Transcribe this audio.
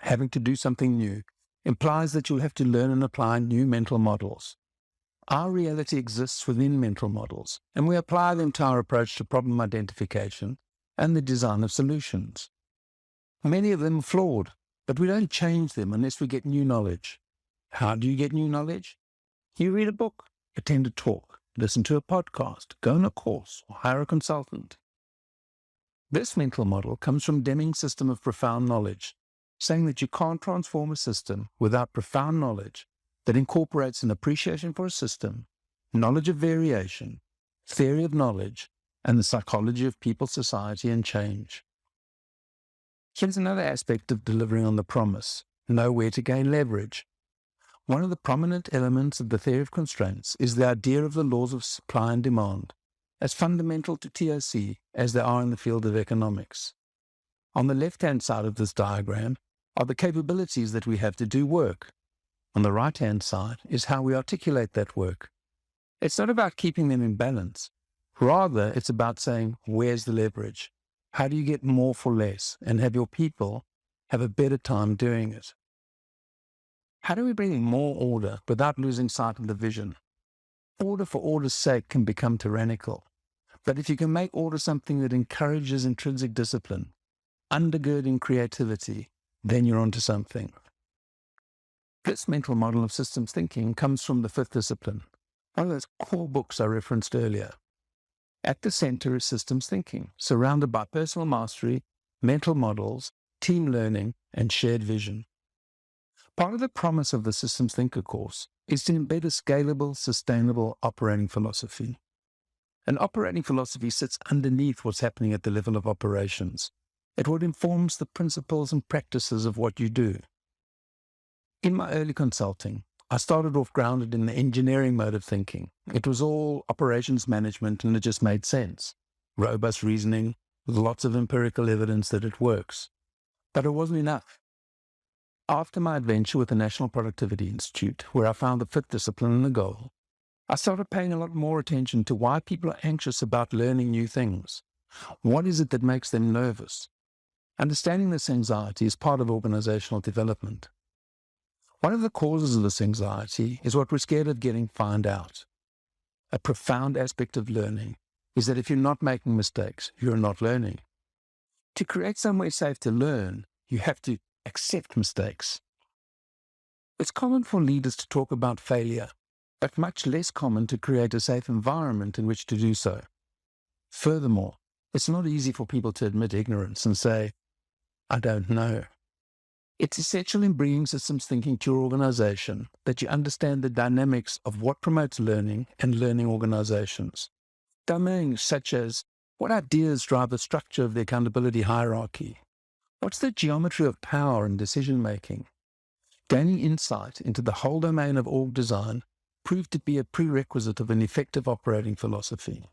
having to do something new, implies that you'll have to learn and apply new mental models. Our reality exists within mental models, and we apply them to our approach to problem identification and the design of solutions. Many of them are flawed, but we don't change them unless we get new knowledge. How do you get new knowledge? You read a book, attend a talk, listen to a podcast, go on a course, or hire a consultant. This mental model comes from Deming's system of profound knowledge, saying that you can't transform a system without profound knowledge that incorporates an appreciation for a system, knowledge of variation, theory of knowledge, and the psychology of people, society, and change. Here's another aspect of delivering on the promise: know where to gain leverage. One of the prominent elements of the theory of constraints is the idea of the laws of supply and demand, as fundamental to TOC as they are in the field of economics. On the left-hand side of this diagram are the capabilities that we have to do work. On the right-hand side is how we articulate that work. It's not about keeping them in balance. Rather, it's about saying, where's the leverage? How do you get more for less and have your people have a better time doing it? How do we bring in more order without losing sight of the vision? Order for order's sake can become tyrannical. But if you can make order something that encourages intrinsic discipline, undergirding creativity, then you're onto something. This mental model of systems thinking comes from the fifth discipline, one of those core books I referenced earlier. At the center is systems thinking, surrounded by personal mastery, mental models, team learning, and shared vision. Part of the promise of the Systems Thinker course is to embed a scalable, sustainable operating philosophy. An operating philosophy sits underneath what's happening at the level of operations. It what informs the principles and practices of what you do. In my early consulting, I started off grounded in the engineering mode of thinking. It was all operations management and it just made sense. Robust reasoning, with lots of empirical evidence that it works. But it wasn't enough. After my adventure with the National Productivity Institute, where I found the fifth discipline and the goal, I started paying a lot more attention to why people are anxious about learning new things. What is it that makes them nervous? Understanding this anxiety is part of organizational development. One of the causes of this anxiety is what we're scared of getting found out. A profound aspect of learning is that if you're not making mistakes, you're not learning. To create somewhere safe to learn, you have to accept mistakes. It's common for leaders to talk about failure, but much less common to create a safe environment in which to do so. Furthermore, it's not easy for people to admit ignorance and say, I don't know. It's essential in bringing systems thinking to your organization that you understand the dynamics of what promotes learning and learning organizations. Domains such as what ideas drive the structure of the accountability hierarchy? What's the geometry of power and decision-making? Gaining insight into the whole domain of org design proved to be a prerequisite of an effective operating philosophy.